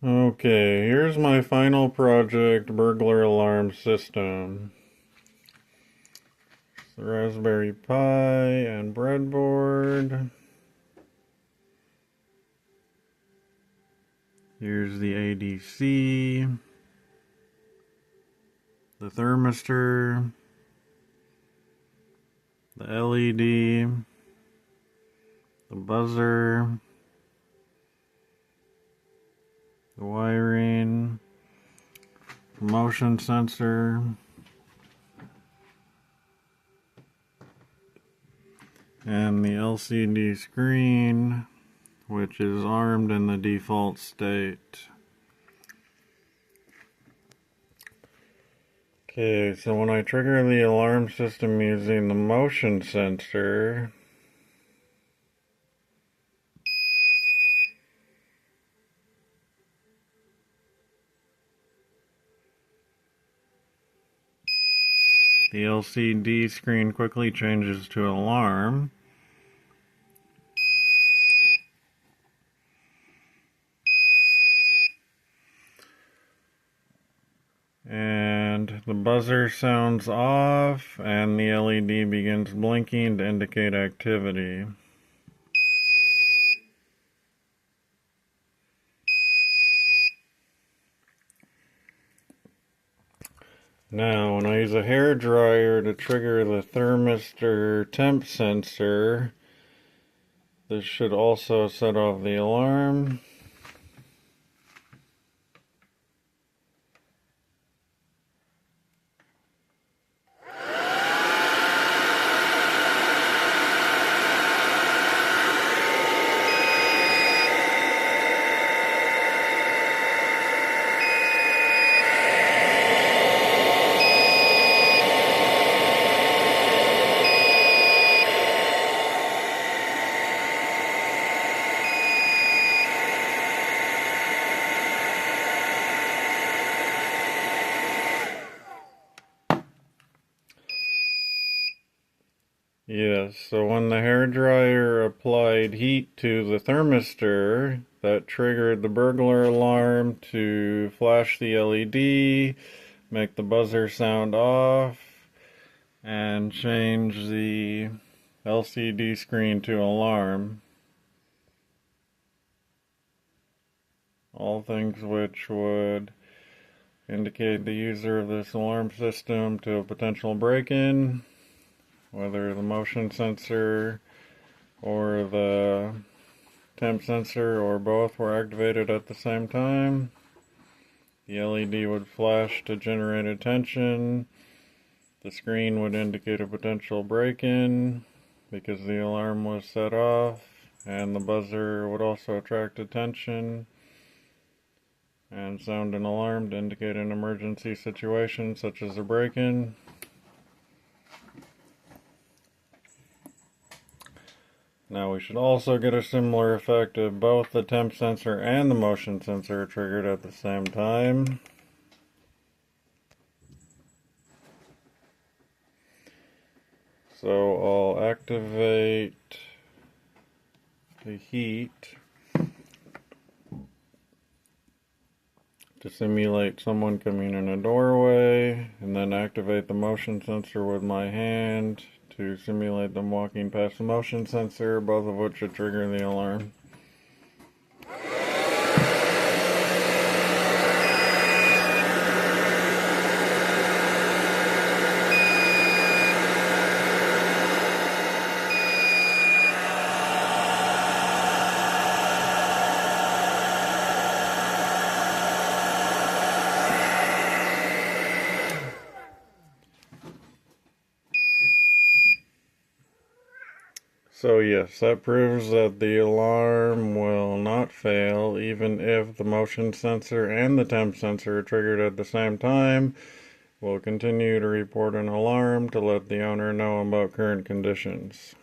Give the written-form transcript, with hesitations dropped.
Okay, here's my final project, burglar alarm system. It's the Raspberry Pi and breadboard. Here's the ADC, the thermistor, the LED, the buzzer, the wiring, the motion sensor, and the LCD screen, which is armed in the default state. Okay, so when I trigger the alarm system using the motion sensor, the LCD screen quickly changes to alarm. And the buzzer sounds off and the LED begins blinking to indicate activity. Now, when I use a hair dryer to trigger the thermistor temp sensor, this should also set off the alarm. Yes, so when the hairdryer applied heat to the thermistor, that triggered the burglar alarm to flash the LED, make the buzzer sound off, and change the LCD screen to alarm. All things which would indicate the user of this alarm system to a potential break-in, whether the motion sensor or the temp sensor or both were activated at the same time. The LED would flash to generate attention. The screen would indicate a potential break-in because the alarm was set off, and the buzzer would also attract attention and sound an alarm to indicate an emergency situation such as a break-in. Now we should also get a similar effect if both the temp sensor and the motion sensor are triggered at the same time. So I'll activate the heat to simulate someone coming in a doorway, and then activate the motion sensor with my hand to simulate them walking past the motion sensor, both of which should trigger the alarm. So yes, that proves that the alarm will not fail even if the motion sensor and the temp sensor are triggered at the same time. We'll continue to report an alarm to let the owner know about current conditions.